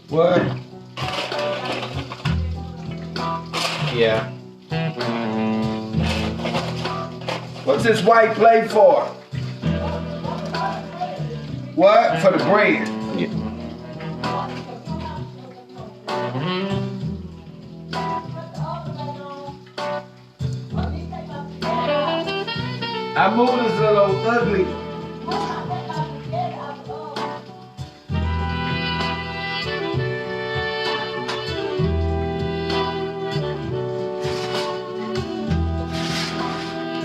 What? Yeah. What's this white plate for? What? For the bread? Yeah. I moved this little ugly.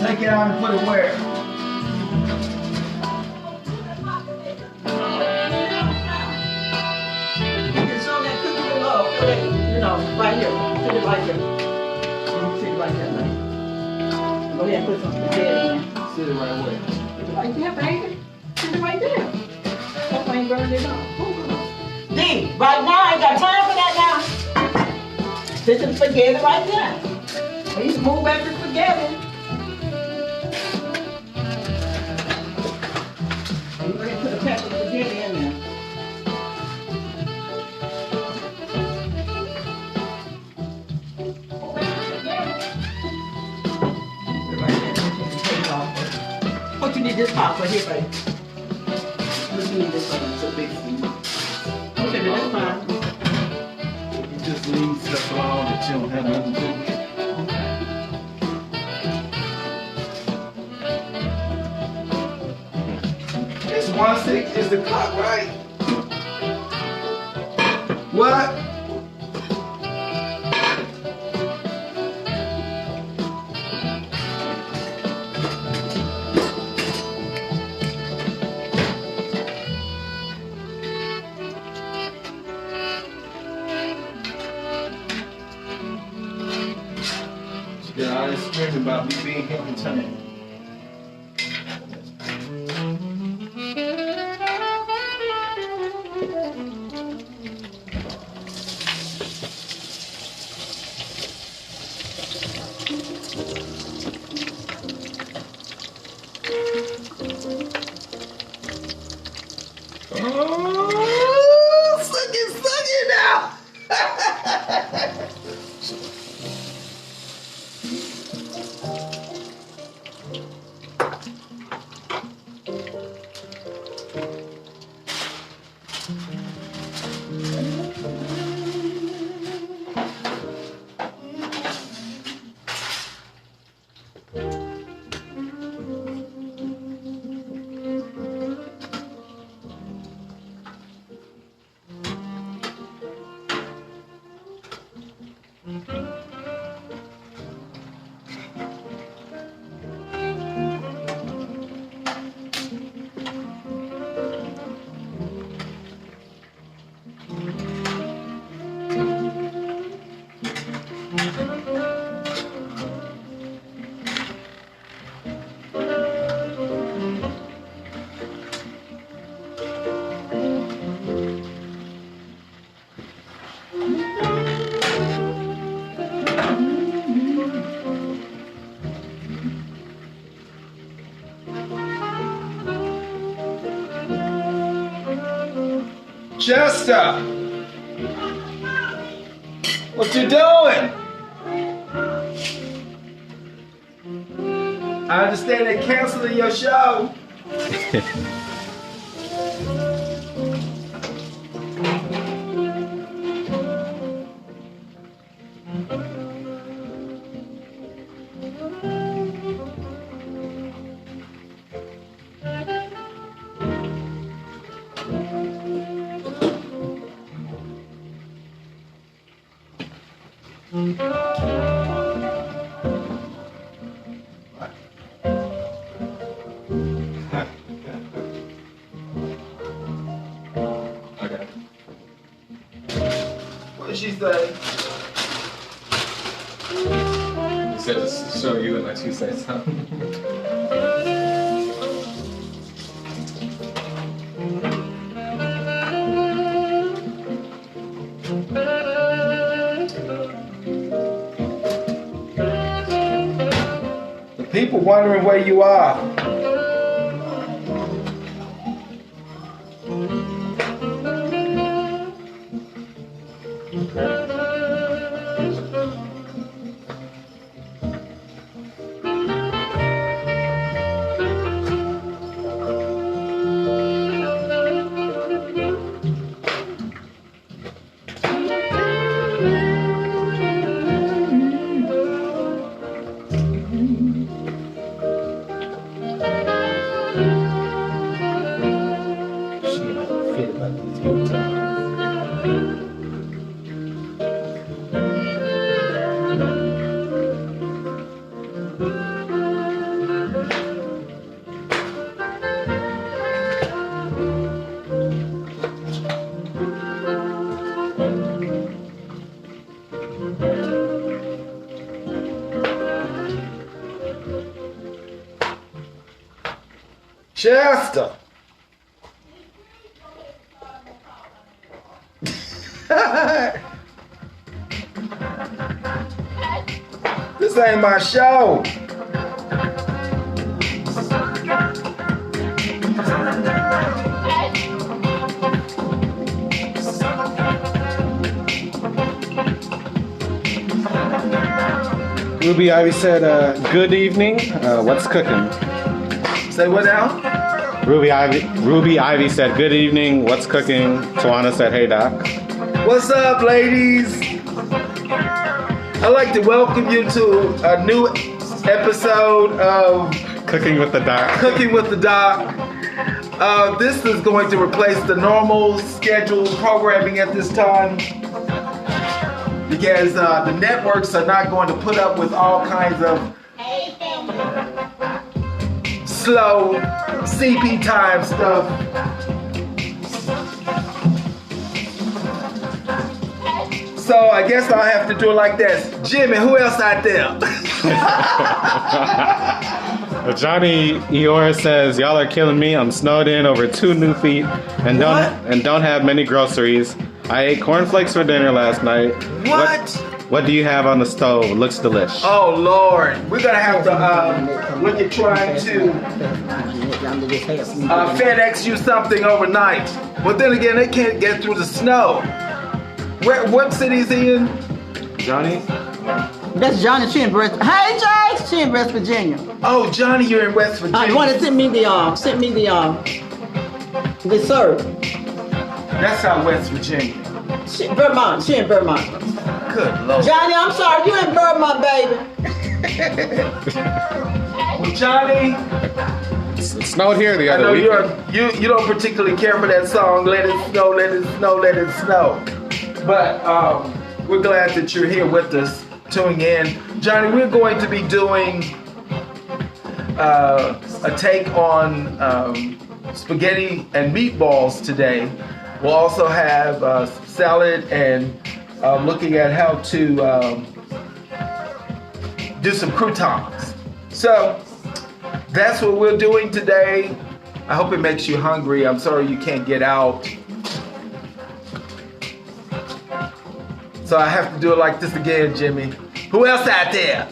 Take it out and put it where? It's on that cookie with love. Put it, you know, right here. Put it right here. Sit it right there. Go ahead and put some spaghetti in. Sit it right where? Put it right there, baby. Put it right there. Hope I ain't burning it off. D, right now, I ain't got time for that now. Put some spaghetti right there. Please move back the spaghetti. You ready to put a pack of spaghetti in there? What you need this pot for here, baby? What you need this for? It's a big thing. Okay, that's fine. You just leave stuff alone that you don't have nothing to do with. It's 1:06 is the clock, right? What? Yeah, I was screaming about me being here on time. Oh, suck it now. Chester, what you doing? I understand they're canceling your show. What she say? He said to show you and let you say something. The people wondering where you are. Chester. This ain't my show. Ruby Ivy said, good evening. What's cooking? Say what now? Ruby Ivy said, good evening. What's cooking? Tawana said, hey, Doc. What's up, ladies? I'd like to welcome you to a new episode of Cooking with the Doc. Cooking with the Doc. This is going to replace the normal scheduled programming at this time because the networks are not going to put up with all kinds of slow CP time stuff. So I guess I'll have to do it like this. Jimmy, who else out there? Johnny Eeyore says, y'all are killing me. I'm snowed in over 2 new feet and don't have many groceries. I ate cornflakes for dinner last night. What do you have on the stove? Looks delish. Oh Lord, we're gonna have to look at trying to FedEx you something overnight. But then again, they can't get through the snow. What city is he in? Johnny? That's Johnny. She in West. Hey, Jay. She in West Virginia. Oh, Johnny, you're in West Virginia. You want to send me the serve. That's how West Virginia. Vermont. She in Vermont. Good Lord. Johnny, I'm sorry. You in Vermont, baby. Well, Johnny, It snowed here the I other know week. you don't particularly care for that song. Let it snow, let it snow, let it snow. But we're glad that you're here with us, tuning in. Johnny, we're going to be doing a take on spaghetti and meatballs today. We'll also have salad and looking at how to do some croutons. So that's what we're doing today. I hope it makes you hungry. I'm sorry you can't get out. So I have to do it like this again, Jimmy. Who else out there?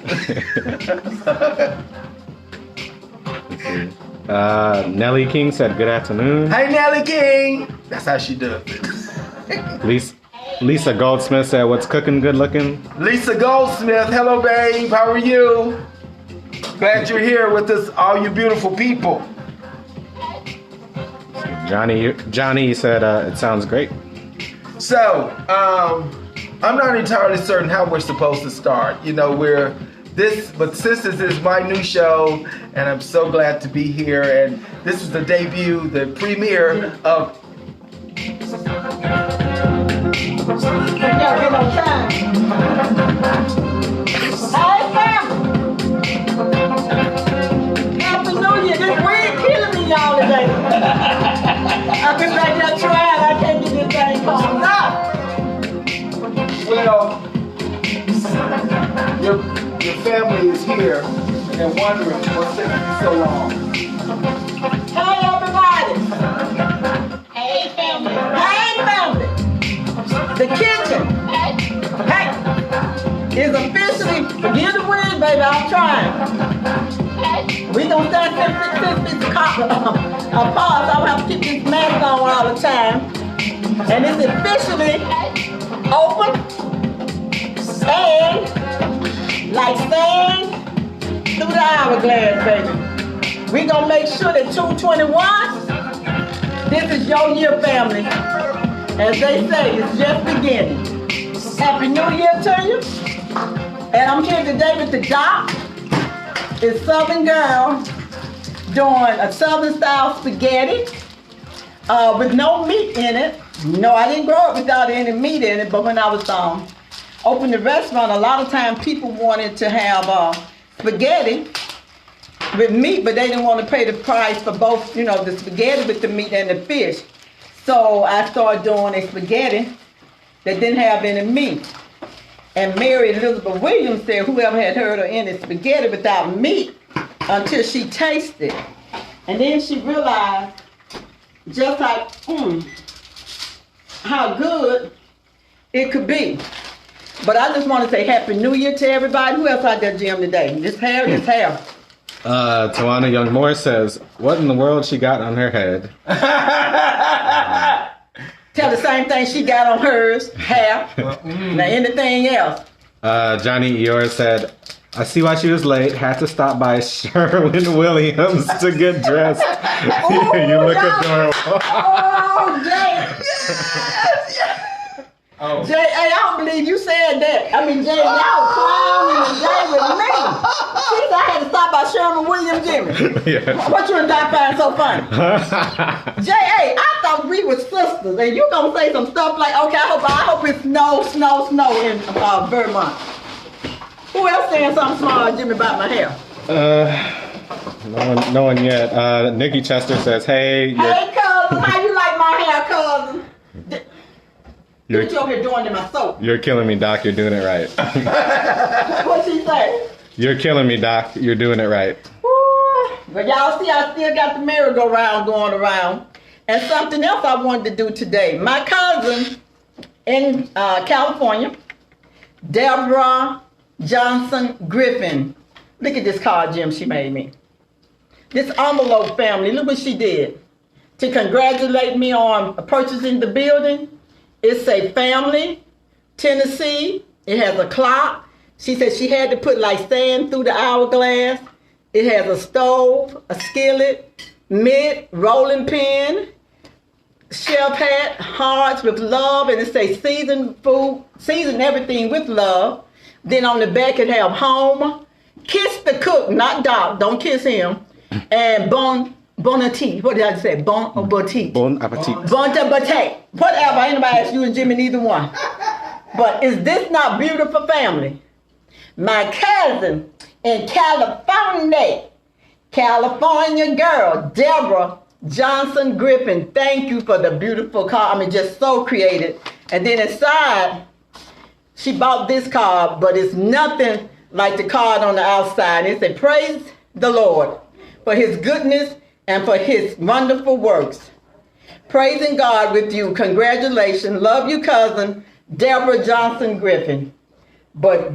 Nellie King said, good afternoon. Hey, Nellie King. That's how she does it. Lisa Goldsmith said, what's cooking, good looking? Lisa Goldsmith, hello, babe. How are you? Glad you're here with us, all you beautiful people. Johnny said, it sounds great. So, I'm not entirely certain how we're supposed to start. You know, but since this is my new show, and I'm so glad to be here, and this is the debut, the premiere of. Happy New Year. This wind killing me, y'all, today. I've been back there trying. I can't get this thing calmed up. here and they're wondering what's taking so long. Hey, everybody. Hey, family. Hey, family. The kitchen, hey, is officially, forgive the wind, baby, I'm trying. We gonna start since it's apart, so I'm gonna have to keep this mask on all the time. And it's officially open and like sand through the hourglass, baby. We gonna make sure that 221, this is your year, family. As they say, it's just beginning. Happy New Year to you. And I'm here today with the doc. It's Southern Girl doing a Southern style spaghetti with no meat in it. No, I didn't grow up without any meat in it, but when I was opened the restaurant, a lot of times people wanted to have spaghetti with meat, but they didn't want to pay the price for both, you know, the spaghetti with the meat and the fish. So I started doing a spaghetti that didn't have any meat. And Mary Elizabeth Williams said whoever had heard of any spaghetti without meat until she tasted. And then she realized just like, how good it could be. But I just want to say Happy New Year to everybody. Who else out there, Jim, today? This hair. Tawana Young Moore says, what in the world she got on her head? Tell the same thing she got on hers, hair. Now anything else? Johnny Eeyore said, I see why she was late. Had to stop by Sherwin Williams to get dressed. You look adorable. Oh, Jay. Yes. Oh. Jay, hey, I don't believe you said that. I mean, Jay, y'all clowning Jay with me. She said I had to stop by Sherman Williams, Jimmy. Yeah. What you and Doc find so funny? Jay, hey, I thought we were sisters, and you gonna say some stuff like, okay, I hope it's snow in Vermont. Who else saying something smart, Jimmy, about my hair? No one yet. Nikki Chester says, hey. Hey, cousin, how you like my hair, cousin? What you over here doing to my soap? You're killing me, Doc. You're doing it right. What she say? You're killing me, Doc. You're doing it right. Woo. But y'all see, I still got the merry-go-round going around. And something else I wanted to do today. My cousin in California, Deborah Johnson Griffin. Look at this card, Jim, she made me. This envelope family, look what she did. To congratulate me on purchasing the building. It's a family, Tennessee. It has a clock. She said she had to put like sand through the hourglass. It has a stove, a skillet, mitt, rolling pin, chef hat, hearts with love, and it says seasoned food, season everything with love. Then on the back it have home, kiss the cook, not Doc, don't kiss him, and bon appetit. What did I say? Bon appetit. Bon appetit. Bon appetit. Whatever. Ain't nobody asked you and Jimmy neither one. But is this not beautiful, family? My cousin in California girl, Deborah Johnson Griffin. Thank you for the beautiful card. I mean, just so creative. And then inside, she bought this card, but it's nothing like the card on the outside. It said, praise the Lord for his goodness and for his wonderful works. Praising God with you. Congratulations. Love you, cousin, Deborah Johnson Griffin. But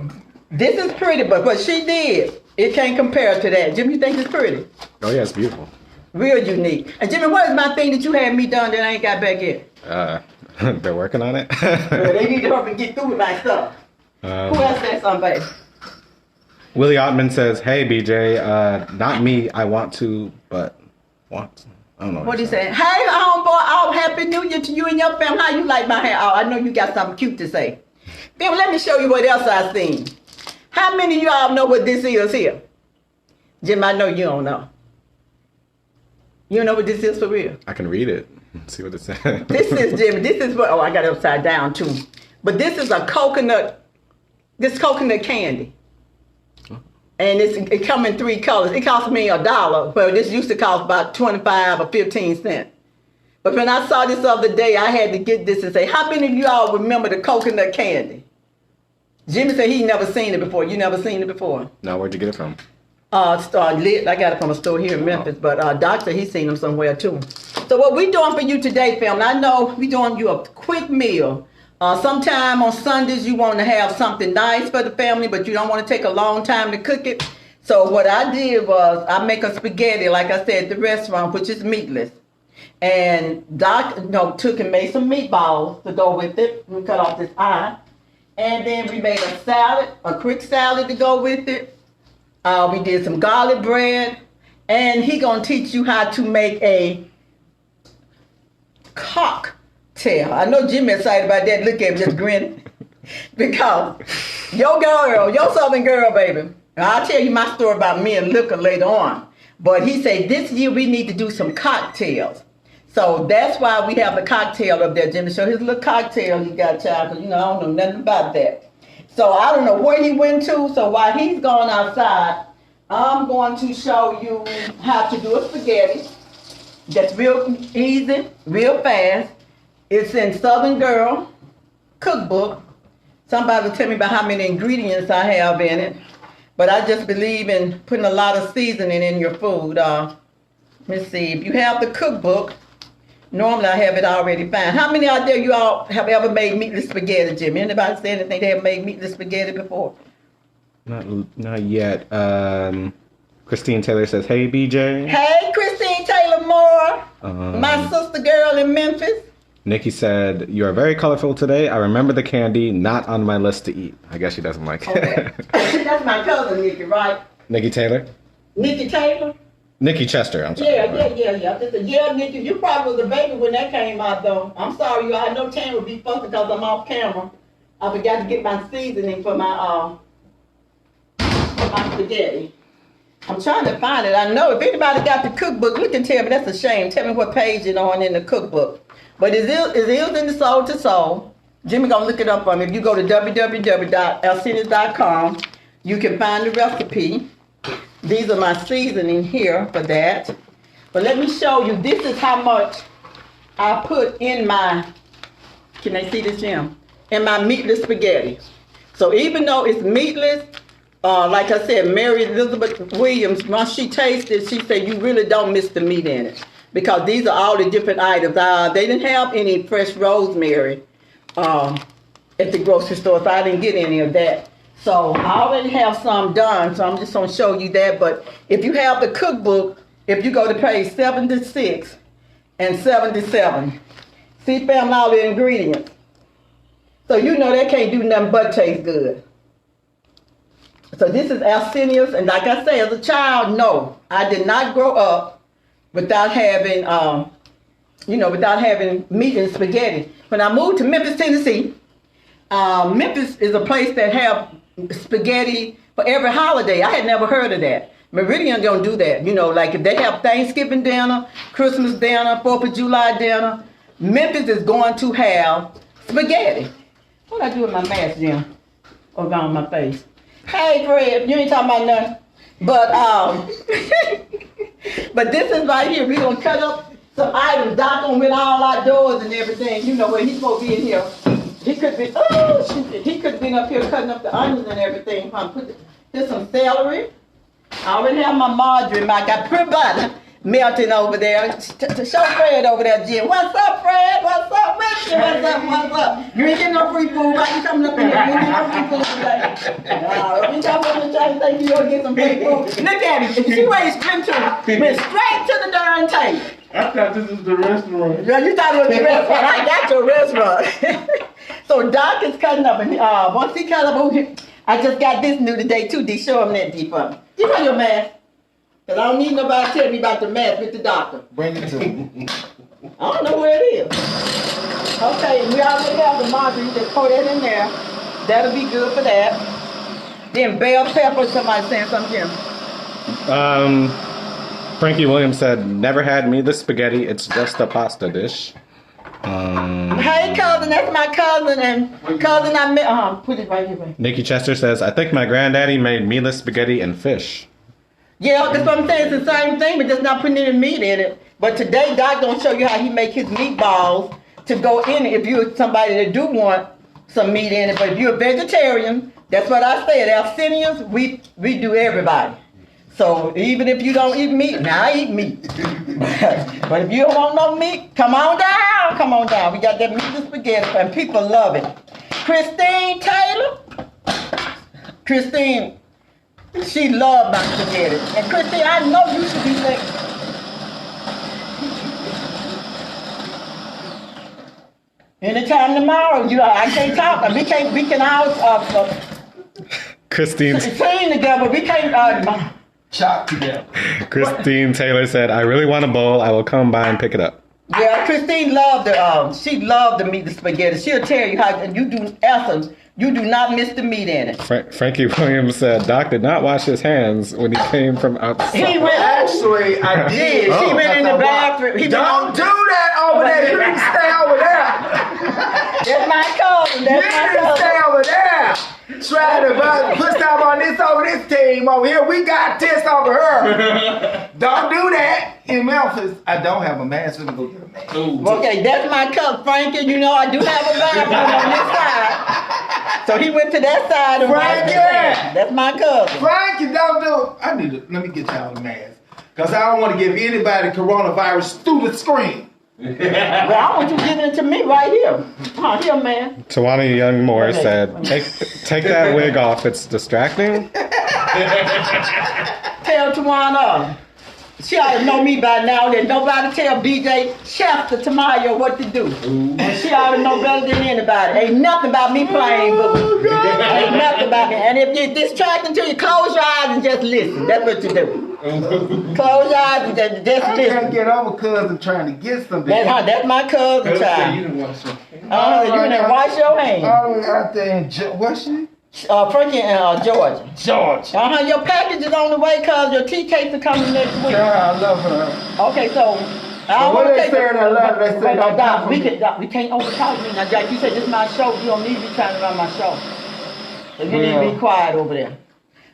this is pretty, but what she did, it can't compare to that. Jimmy, you think it's pretty? Oh, yeah, it's beautiful. Real unique. And Jimmy, what is my thing that you had me done that I ain't got back yet? They're working on it. Well, they need to help me get through with my stuff. Who else said something, baby? Willie Ottman says, hey, BJ, not me, I want to, but want. I don't know. What he said? Hey, homeboy, oh, Happy New Year to you and your family. How you like my hair? Oh, I know you got something cute to say. Then let me show you what else I seen. How many of y'all know what this is here? Jim, I know you don't know. You don't know what this is for real? I can read it. See what it says. This is, Jimmy, this is what, oh, I got it upside down too. But this is a coconut, this coconut candy. And it come in 3 colors. It cost me $1. Well, this used to cost about 25 or 15 cents. But when I saw this other day, I had to get this and say, how many of y'all remember the coconut candy? Jimmy said he never seen it before. You never seen it before? Now, where'd you get it from? Lit. I got it from a store here in Memphis, but Doctor, he's seen them somewhere too. So what we doing for you today, family? I know we doing you a quick meal. Sometime on Sundays you want to have something nice for the family, but you don't want to take a long time to cook it. So what I did was I make a spaghetti, like I said, at the restaurant, which is meatless. And Doc, took and made some meatballs to go with it. We cut off this eye. And then we made a salad, a quick salad to go with it. We did some garlic bread. And he gonna teach you how to make a cocktail. I know Jimmy excited about that. Look at me, just grinning. Because your girl, your Southern girl, baby. I'll tell you my story about me and liquor later on. But he said this year we need to do some cocktails. So that's why we have the cocktail up there. Jimmy show his little cocktail he got, child, because I don't know nothing about that. So I don't know where he went to. So while he's gone outside, I'm going to show you how to do a spaghetti. That's real easy, real fast. It's in Southern Girl cookbook. Somebody will tell me about how many ingredients I have in it. But I just believe in putting a lot of seasoning in your food. Let's see, if you have the cookbook, normally I have it already found. How many out there you all have ever made meatless spaghetti, Jimmy? Anybody say anything they have made meatless spaghetti before? Not yet. Christine Taylor says, "Hey, BJ." Hey, Christine Taylor Moore, my sister girl in Memphis. Nikki said, "You are very colorful today. I remember the candy, not on my list to eat." I guess she doesn't like it. Okay. That's my cousin, Nikki, right? Nikki Taylor? Nikki Taylor? Nikki Chester, I'm sorry. Yeah. I said, yeah, Nikki, you probably was a baby when that came out, though. I'm sorry, you. I know Tam would be fussing because I'm off camera. I forgot to get my seasoning for my spaghetti. I'm trying to find it. I know if anybody got the cookbook, look and tell me. That's a shame. Tell me what page it's on in the cookbook. But it is in the Soul to Soul. Jimmy gonna look it up for me. If you go to www.alcinas.com, you can find the recipe. These are my seasoning here for that. But let me show you. This is how much I put in my. Can they see this, Jim? In my meatless spaghetti. So even though it's meatless, like I said, Mary Elizabeth Williams, once she tasted, she said you really don't miss the meat in it. Because these are all the different items. They didn't have any fresh rosemary at the grocery store, so I didn't get any of that. So I already have some done, so I'm just going to show you that. But if you have the cookbook, if you go to page 76 and 77, see, family, all the ingredients. So you know they can't do nothing but taste good. So this is Alcinius, and like I say, as a child, no, I did not grow up without having, without having meat and spaghetti. When I moved to Memphis, Tennessee, Memphis is a place that have spaghetti for every holiday. I had never heard of that. Meridian don't do that. Like if they have Thanksgiving dinner, Christmas dinner, 4th of July dinner, Memphis is going to have spaghetti. What I do with my mask, Jim? Around my face. Hey, Fred, you ain't talking about nothing. But but this is right here. We're gonna cut up some items. Doc on with all outdoors and everything. Where he's supposed to be in here. He could be he could have been up here cutting up the onions and everything. Here's some celery. I already have my margarine. I got pure butter melting over there. Show Fred over there, Jim. What's up, Fred? What's up with you? What's up? You ain't getting no free food. Why you coming up in here? You ain't getting no free food today. You come up and try to think you're going to get some free food. Look at him. See where he's went straight to the darn tape. I thought this was the restaurant. Yeah, you thought it was the restaurant. I got your restaurant. So Doc is cutting up. And once he cut up over here, I just got this new today, too. D, show him that, D, for me. Give me your mask. Because I don't need nobody to tell me about the mask with the doctor. Bring it to me. I don't know where it is. Okay, we already have the margarine. Just pour that in there. That'll be good for that. Then bell pepper. Somebody saying something, Jim. Frankie Williams said, "Never had meatless spaghetti. It's just a pasta dish." Hey, cousin. That's my cousin. And cousin, I met. Put it right here, baby. Nikki Chester says, "I think my granddaddy made meatless spaghetti and fish." Yeah, that's what I'm saying. It's the same thing, but just not putting any meat in it. But today, Doc gonna show you how he make his meatballs to go in it if you're somebody that do want some meat in it. But if you're a vegetarian, That's what I said. Abyssinians, we do everybody. So even if you don't eat meat, now I eat meat. But if you don't want no meat, come on down. Come on down. We got that meatless spaghetti and people love it. Christine Taylor. Christine, she loved my spaghetti. And Christine, I know you should be like, anytime tomorrow, I can't talk. We can all Christine sing together. We can't Chop together. Christine Taylor said, "I really want a bowl. I will come by and pick it up." Yeah, Christine loved she loved the meat, the spaghetti. She'll tell you how, and you do essence. You do not miss the meat in it. Frankie Williams said, "Doc did not wash his hands when he came from outside." He went. Actually, I did. She went in the bathroom. Don't do that over there. You can stay over there. That's my cousin. That's my You cousin. stay over there. Trying to put stuff on this over this team over here. We got this over her. Don't do that. In Memphis, I don't have a mask. Let me go get a mask. Okay, that's my cousin Frankie. You know I do have a bathroom on this side. So he went to that side and washed his hands. That's my cousin. Frankie, don't do it. Let me get y'all a mask. Because I don't want to give anybody coronavirus through the screen. Well, I want you giving it to me right here. Here, man. Tawana Young Moore said, take that wig off. It's distracting. Tell Tawana. She ought to know me by now that nobody tell BJ Chester Tamayo what to do. And she ought to know better than anybody. Ain't nothing about me playing boo. Ain't nothing about me. And if you're distracting to you, close your eyes and just listen. That's what you do. Close your eyes and just I listen. can't get over cousin trying to get something. That's my cousin child. You didn't wash your You didn't wash your hands. All the way out there in what's she? Frankie and Georgia. George. Your package is on the way because your tea cakes are coming next week. I love her. Okay, so what they saying I love? They say don't Doc, we can't overtalk me now, Jack. You said this is my show. You don't need to be trying to run my show. So you need to be quiet over there.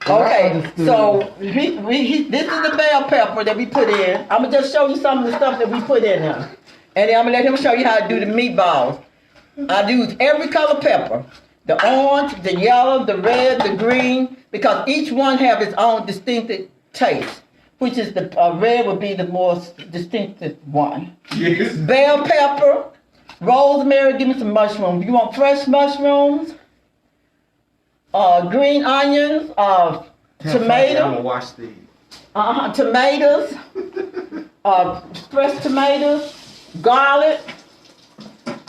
Okay, so this is the bell pepper that we put in. I'm gonna just show you some of the stuff that we put in here, and then I'm gonna let him show you how to do the meatballs. I use every color pepper. The orange, the yellow, the red, the green, because each one have its own distinctive taste, which is the red would be the most distinctive one. Yes. Bell pepper, rosemary, give me some mushrooms. You want fresh mushrooms? Green onions, I'm tomato, gonna wash these. tomatoes, fresh tomatoes, garlic.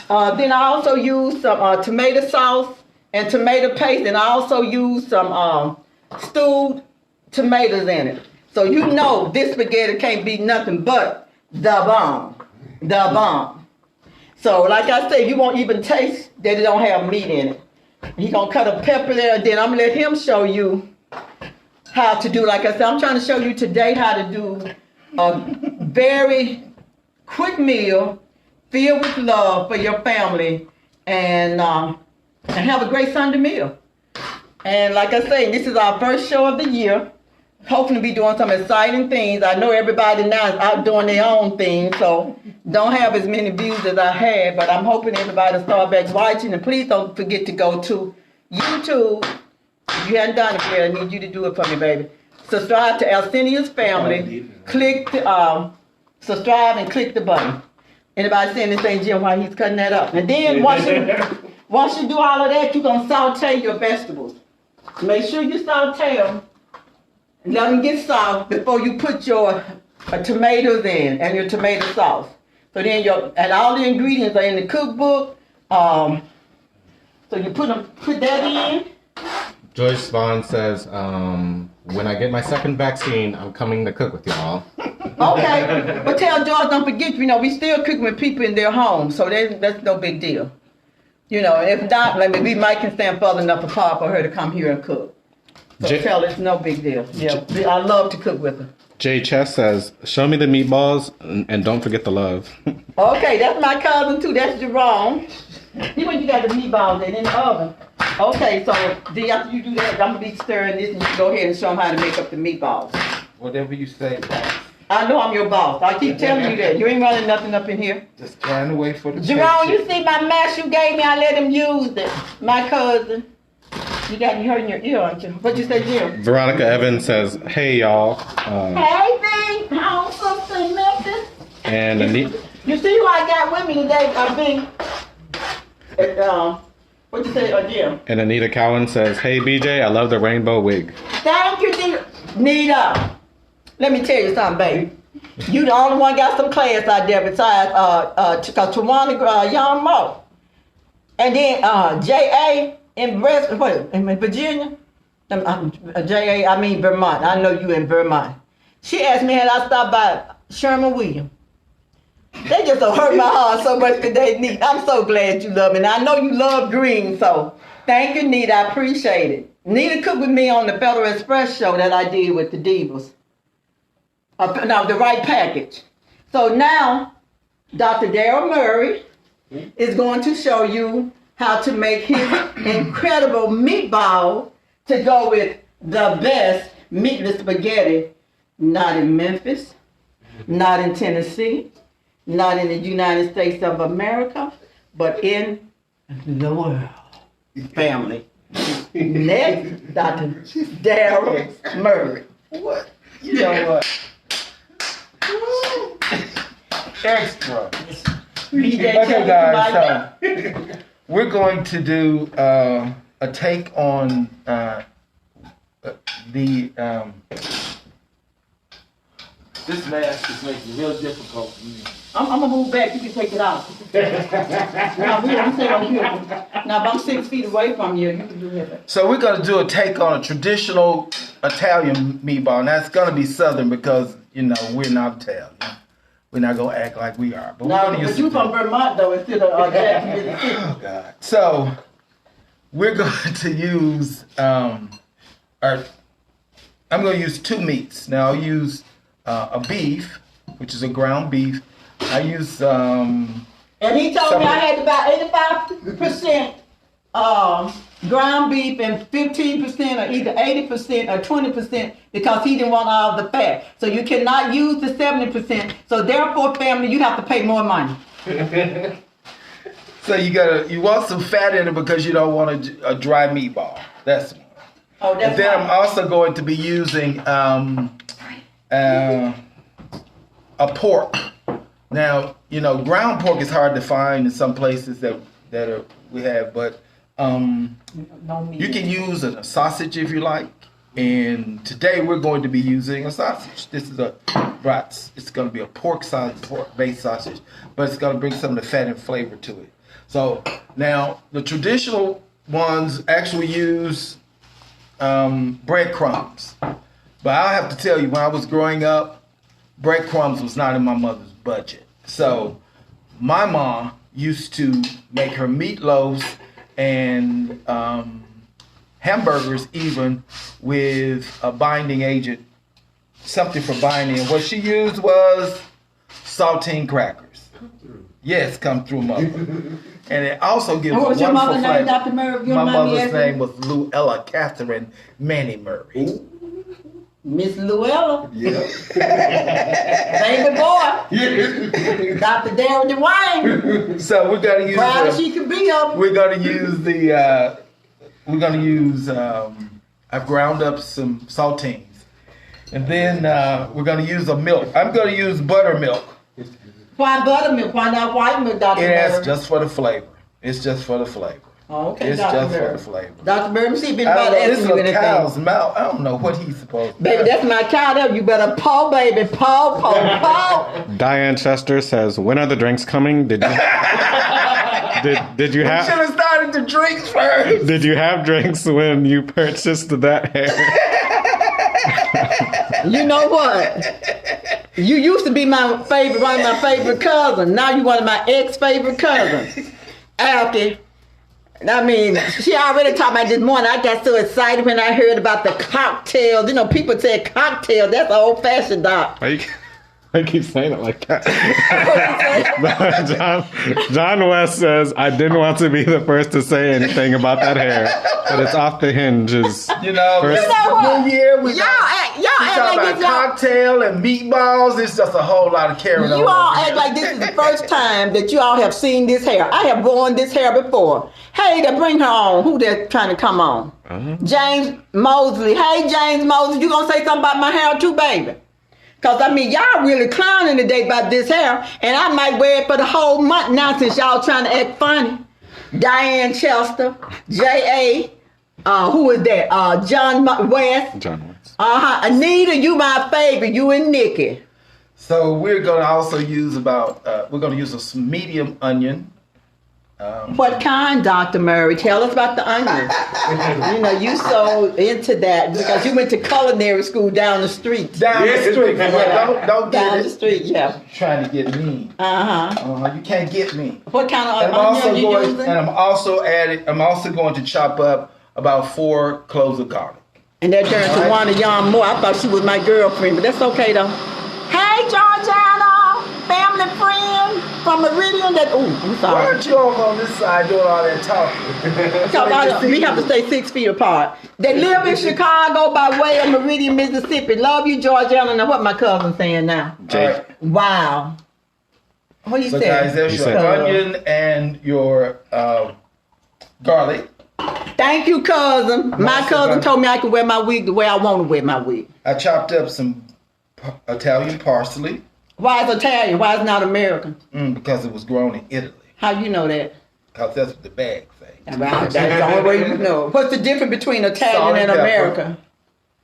Then I also use some tomato sauce and tomato paste, and I also use some stewed tomatoes in it. So you know this spaghetti can't be nothing but the bomb. The bomb. So like I said, you won't even taste that it don't have meat in it. He gonna cut a pepper there, then I'm gonna let him show you how to do, like I said, I'm trying to show you today how to do a very quick meal filled with love for your family and have a great Sunday meal. And like I say, this is our first show of the year. Hopefully be doing some exciting things. I know everybody now is out doing their own thing, so don't have as many views as I had, but I'm hoping everybody will start back watching. And please don't forget to go to YouTube. If you hadn't done it yet, I need you to do it for me, baby. Subscribe to Alcinia's family. Click the, subscribe and click the button. Anybody see anything, Jim, while he's cutting that up? And then once you do all of that, you're going to saute your vegetables. Make sure you saute them. Let them get soft before you put your tomatoes in and your tomato sauce. So then and all the ingredients are in the cookbook. So you put that in. Joyce Vaughn says, when I get my second vaccine, I'm coming to cook with y'all. Okay, but tell George, don't forget, we still cooking with people in their homes, so that's no big deal. If not, we might can stand further enough apart for her to come here and cook. So tell her it's no big deal. Yeah, I love to cook with her. Jay Chess says, show me the meatballs and don't forget the love. Okay, that's my cousin too. That's Jerome. See when you got the meatballs in the oven. Okay, so after you do that, I'm going to be stirring this and you go ahead and show them how to make up the meatballs. Whatever you say, boss. I know I'm your boss. I keep telling you that. You ain't running nothing up in here. Just trying to wait for the Jerome, picture. you see my mask you gave me? I let him use it. My cousin. You got me hurting your ear, aren't you? What you say, Jim? Veronica Evans says, "Hey y'all," Hey, B. How's something, Memphis? and You see who I got with me today, B? What you say, Jim? and Anita Cowan says, "Hey BJ, I love the rainbow wig." Thank you, Nita. Let me tell you something, baby. You the only one got some class out there besides Tawana Young Mo. And then J.A. in Virginia? J.A., I mean Vermont. I know you in Vermont. She asked me had I stopped by Sherman Williams. They just don't hurt my heart so much today, Nita. I'm so glad you love me. And I know you love green, so thank you, Nita. I appreciate it. Nita cooked with me on the Federal Express show that I did with the Divas. No, the right package. So now, Dr. Daryl Murray is going to show you how to make his incredible meatball to go with the best meatless spaghetti, not in Memphis, not in Tennessee, not in the United States of America, but in the world. Family. Next, Dr. Daryl Murray. What? You know what? Extra. Okay, guys. So we're going to do a take on this mask is making it real difficult for me. I'm gonna move back. You can take it out. Now, if I'm 6 feet away from you, you can do it. So we're gonna do a take on a traditional Italian meatball, and that's gonna be Southern because we're not Italian. We're not gonna act like we are. But no, but you from Vermont though, instead of Jackson, Mississippi. Oh God. So we're going to use I'm gonna use two meats. Now I'll use a beef, which is a ground beef. I use and he told me I had about 85% ground beef and 15% or either 80% or 20% because he didn't want all the fat. So you cannot use the 70%. So therefore, family, you have to pay more money. So you want some fat in it because you don't want a dry meatball. That's one. Oh, that's and then I'm also going to be using a pork. Now, ground pork is hard to find in some places that we have, but you can use a sausage if you like. And today we're going to be using a sausage. This is it's going to be a pork-based sausage, but it's going to bring some of the fat and flavor to it. So now the traditional ones actually use breadcrumbs. But I'll have to tell you, when I was growing up, breadcrumbs was not in my mother's budget. So my mom used to make her meatloaves and hamburgers even with a binding agent, something for binding. And what she used was saltine crackers. Yes, come through, mother. And it also gives a wonderful flavor. What was your mother's name, Dr. Murray? My mother's name was Luella Catherine Manny Murray. Ooh. Miss Luella. Yeah. Baby boy. Dr. Darren DeWayne. So we're gonna use proud as she could be of. We're gonna use I've ground up some saltines. And then we're gonna use a milk. I'm gonna use buttermilk. Why buttermilk? Why not white milk, Dr. Murray? It's just for the flavor. It's just for the flavor. Oh, okay, it's Dr. just Murray. for the flavor. Dr. Murray, see, been I don't about know, asking this is you a anything. cow's mouth. I don't know what he's supposed to do. Baby, that's my cow there. You better paw, baby. Paw. Diane Chester says, "When are the drinks coming? Did you did you We should have have started the drinks first. did you have drinks when you purchased that hair?" You know what? You used to be one of my favorite cousins. Now you one of my ex-favorite cousins. After, she already talked about this morning. I got so excited when I heard about the cocktails. People say cocktail. That's old-fashioned, doc. I keep saying it like that. John West says, I didn't want to be the first to say anything about that hair, but it's off the hinges. You know, First- You know what? New Year, we Y'all act talk like about this, y'all. cocktail and meatballs. It's just a whole lot of carrying on. You all act like this is the first time that you all have seen this hair. I have worn this hair before. Hey, to bring her on. Who that's trying to come on? James Mosley. Hey, James Mosley, you gonna say something about my hair too, baby? Because, I mean, y'all really clowning today about this hair, and I might wear it for the whole month now since y'all trying to act funny. Diane Chester, J.A., who is that? John West. John West. Anita, you my favorite. You and Nikki. So we're going to also use we're going to use a medium onion. What kind, Dr. Murray? Tell us about the onion. You know, you so into that because you went to culinary school down the street. Down the street. Yeah. Don't get Down it. the street, yeah. Trying to get me. You can't get me. What kind of And I'm onion I'm also going to chop up about 4 cloves of garlic. And that turned to one of y'all more. I thought she was my girlfriend, but that's okay though. Hey, Georgiana, family friend from Meridian. I'm sorry. Why aren't you over on this side doing all that talking? We have to stay 6 feet apart. They live in Chicago by way of Meridian, Mississippi. Love you, Georgiana. Now what my cousin saying now? Jake. Wow. What do you So say? guys, there's your onion and your garlic. Thank you, cousin. My cousin told me I could wear my wig the way I want to wear my wig. I chopped up some Italian parsley Why is Italian? Why is not American? because it was grown in Italy. How you know that? Because that's what the bag say. That's the only way you know. What's the difference between Italian Salt and and pepper. America?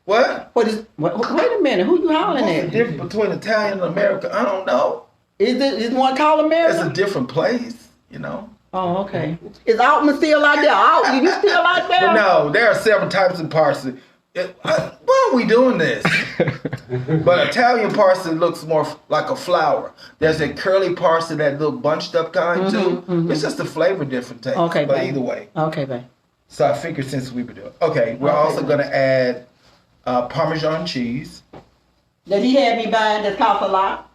What? Wait a minute. Who you hollering What's the at? difference between Italian and America? I don't know. Is one called It's a America? different place, you know. Oh, okay. Is Altman still out there? Altman, you still out there? But no, there are several types of parsley. Why are we doing this? But Italian parsley looks more like a flower. There's that curly parsley, that little bunched up kind too. It's just a flavor different taste. Okay, but babe. either way. Okay, babe. So I figured since we were doing, we're also going to add Parmesan cheese. That he had me buying that cost a lot.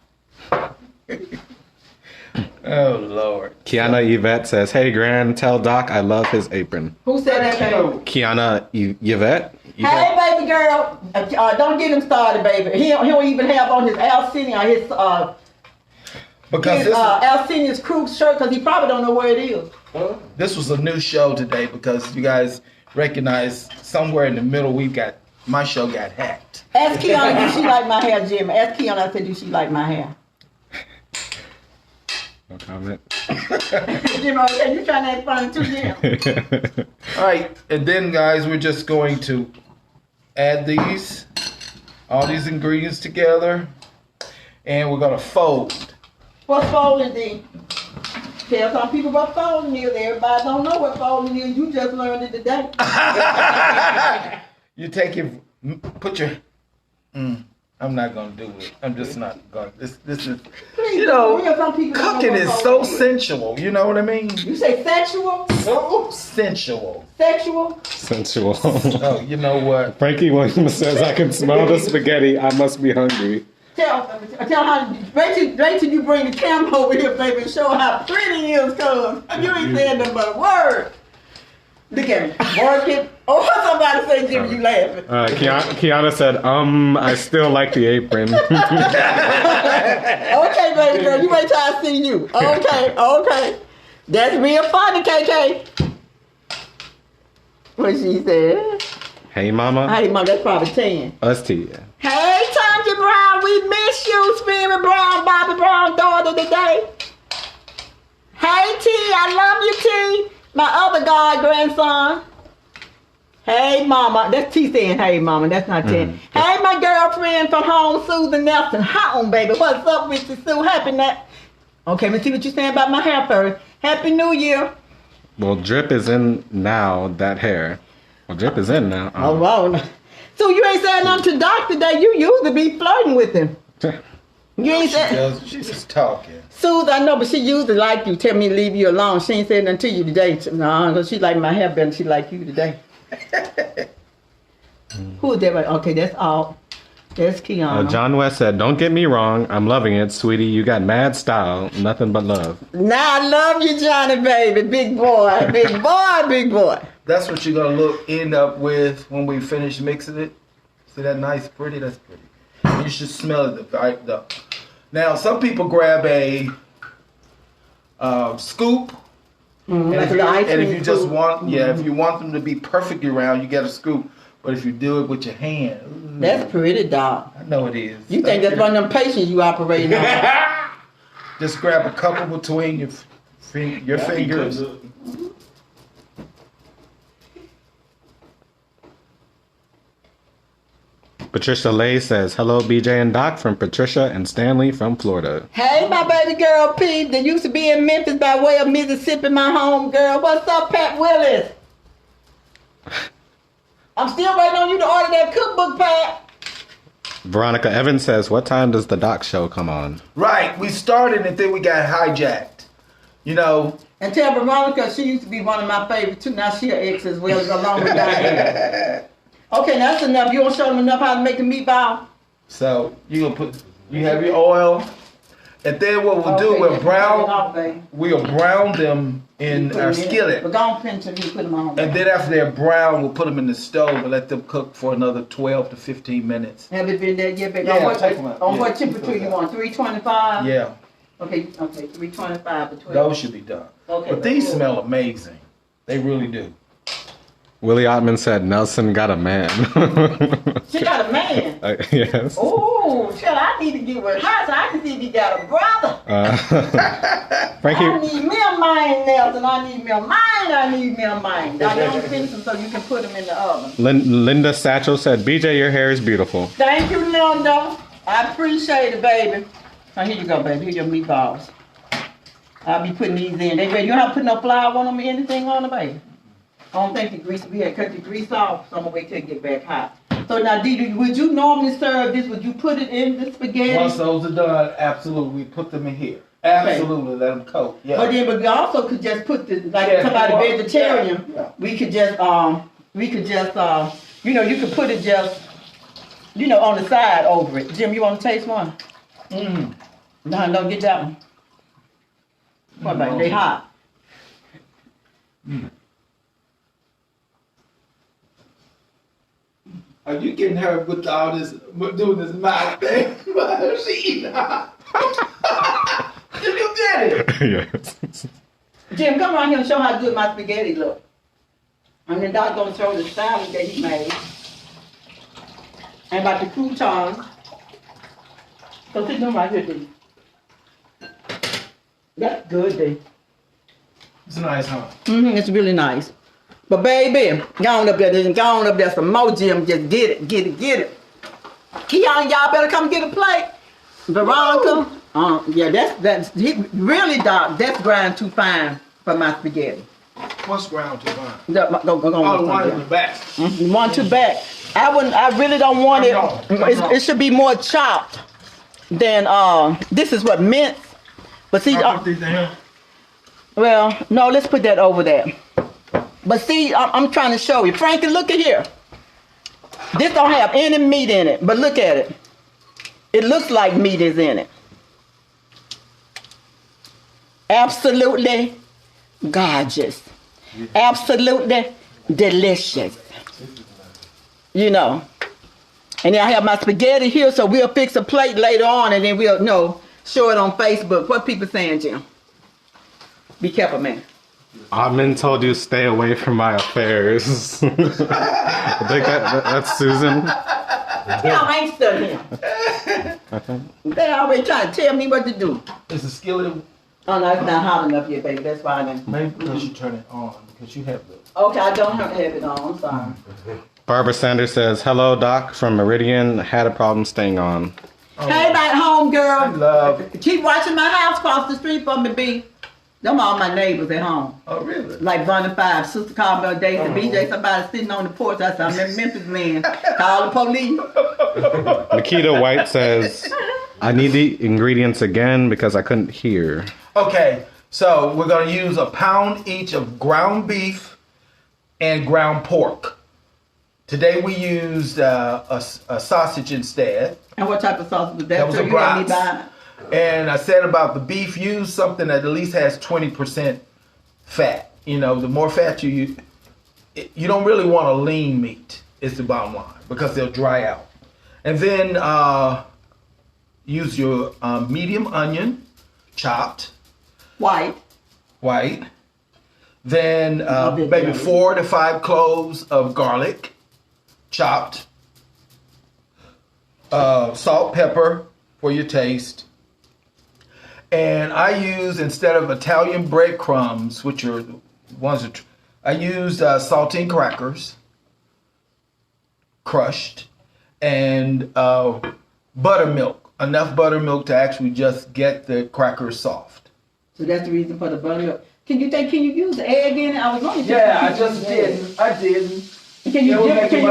Oh Lord. Kiana Yvette says, hey, Gran, tell Doc I love his apron. Who said that, baby? Kiana Yvette? Hey, baby girl. Don't get him started, baby. He don't even have on his Alcinius, Because Alcinius crew shirt because he probably don't know where it is. this was a new show today because you guys recognize somewhere in the middle my show got hacked. Ask Kiana, do she like my hair, Jim? Ask Kiana, I said, do she like my hair? No comment. Jim, are you trying to act funny too, Jim? All right, and then guys, we're just going to add all these ingredients together, and we're gonna fold. What's folding, D? Tell some people what folding is. Everybody don't know what folding is. You just learned it today. You take I'm not gonna do it. I'm just not gonna. This is, Please, you know, real, some people don't know cooking what is so folding sensual. You know what I mean? You say sexual? So sensual. Sexual? Sensual. Oh, you know what? Frankie Williams says, I can smell the spaghetti. I must be hungry. Tell how, wait till you bring the camera over here, baby, and show how pretty it is, cuz you ain't saying nothing but a word. Look at me. Work it. Oh, somebody say, Jimmy, you laughing. Kiana said, I still like the apron. Okay, baby girl, you wait till I see you. Okay. That's real funny, KK. What she said? Hey, mama. Hey, Mom, that's probably 10. Us to you. Hey, Tanya Brown, we miss you, Spirit Brown, Bobby Brown daughter today. Hey, T, I love you, T. My other god grandson. Hey, Mama. That's T saying, hey, Mama. That's not 10. Hey, my girlfriend from home, Susan Nelson. Home, baby. What's up with you, Sue? Happy that. Okay, let's see what you're saying about my hair first. Happy New Year. Well, Drip is in now, that hair. Well, Drip is in now. Oh, wow. So you ain't saying nothing to Doc today. You used to be flirting with him. You ain't saying. She's just talking. Susan, I know, but she used to like you. Tell me to leave you alone. She ain't said nothing to you today. No, because she like my hair better than she like you today. Who is that? Right? Okay, that's all. That's Kiana. John West said, "Don't get me wrong, I'm loving it, sweetie. You got mad style, nothing but love." Now I love you, Johnny, baby. Big boy, big boy, big boy. That's what you're gonna end up with when we finish mixing it. See that nice, pretty? That's pretty. You should smell it. Now, some people grab a scoop, and if you just want, if you want them to be perfectly round, you get a scoop. But if you do it with your hand, that's pretty, dog. I know it is. You think that's one of them patients you operating on? Just grab a couple between your fingers. Patricia Lay says, "Hello, BJ and Doc," from Patricia and Stanley from Florida. Hey, my baby girl Pete that used to be in Memphis by way of Mississippi, my home girl. What's up, Pat Willis? I'm still waiting on you to order that cookbook, Pat. Veronica Evans says, "What time does the Doc show come on?" Right, we started and then we got hijacked. You know. And tell Veronica she used to be one of my favorites too. Now she an ex as well, along with Diane. Okay, now that's enough. You want to show them enough how to make the meatball? So you have your oil, and then what we'll do, we'll brown them in our skillet. But don't pinch them, you put them on. And then after they're brown, we'll put them in the stove and let them cook for another 12 to 15 minutes. Have it been there yet, baby? Yeah, on what temperature you want? 325? Yeah. Okay, 325 to 12. Those should be done. Okay, but these smell amazing. They really do. Willie Ottman said, "Nelson got a man." She got a man? Yes. Oh, child, I need to get with her so I can see if he got a brother. Frankie. I need me a mind, Nelson. I need me a mind. I need me a mind. I don't finish them so you can put them in the oven. Linda Satchel said, "BJ, your hair is beautiful." Thank you, Linda. I appreciate it, baby. Now, here you go, baby. Here your meatballs. I'll be putting these in. They ready. You don't have to put no flour on them or anything on them, baby. I don't think the grease, we had cut the grease off, so I'm gonna wait till it get back hot. So now, Dee, would you normally serve this? Would you put it in the spaghetti? Once those are done, absolutely, we put them in here. Absolutely, let them coat. Yeah. But then, we also could just put the somebody vegetarian. Yeah. We could just, you could put it just, on the side over it. Jim, you want to taste one? No, don't get that one. What about they hot? Are you getting her with all this, doing this mouth thing? She eating hot. Jim, you did it. Yes. Jim, come around here and show how good my spaghetti look. And then Doc's gonna show the salad that he made. And about the croutons. So sit them right here, D. That's good, D. It's nice, huh? It's really nice. But baby, go on up there some more, Jim. Just get it. Keon, y'all better come get a plate. Veronica, yeah, that's really, Doc. That's ground too fine for my spaghetti. What's ground too fine? Go one in the back. One to back. I really don't want it. It should be more chopped than this is what mince. But see, put these in here. Well, no, let's put that over there. But see, I'm trying to show you. Frankie, look at here. This don't have any meat in it, but look at it. It looks like meat is in it. Absolutely gorgeous. Absolutely delicious. And then I have my spaghetti here, so we'll fix a plate later on, and then we'll show it on Facebook. What people saying, Jim? Be careful, man. Ottman told you stay away from my affairs. I think that's Susan. Y'all ain't stuck here. They always trying to tell me what to do. Is the skillet? Oh no, it's not hot enough yet, baby. That's why I didn't. Maybe you should turn it on because you have the. Okay, I don't have it on. I'm sorry. Barbara Sanders says, "Hello, Doc from Meridian. Had a problem staying on." Oh, hey, back home, girl. I love. Keep watching my house across the street from me, B. Them all my neighbors at home. Oh, really? Like Bonnie Five, Sister called me a day, and BJ, somebody sitting on the porch. I said, I'm in Memphis, man. Call the police. Nikita White says, "I need the ingredients again because I couldn't hear." Okay, so we're going to use a pound each of ground beef and ground pork Today we used a sausage instead. And what type of sausage was that? That was So a you had me brats. buy? And I said about the beef, use something that at least has 20% fat. You know, the more fat you use, you don't really want a lean meat, is the bottom line, because they'll dry out. And then use your medium onion, chopped, White. Then maybe 4 to 5 cloves of garlic, chopped. Salt, pepper for your taste. And I use, instead of Italian breadcrumbs, which are the ones that I used saltine crackers, crushed, and buttermilk. Enough buttermilk to actually just get the crackers soft. So that's the reason for the buttermilk. Can you use egg in it? I was wondering. Yeah, I just didn't. I didn't. Can you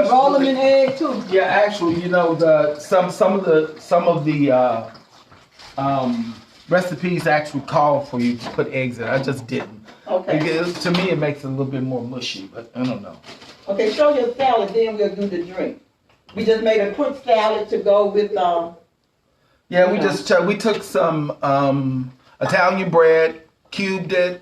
roll them in egg too? Yeah, actually, you know, some of the recipes actually call for you to put eggs in. I just didn't. Okay. Because to me, it makes it a little bit more mushy, but I don't know. Okay, show your salad, then we'll do the drink. We just made a quick salad to go with. Yeah, we took some Italian bread, cubed it,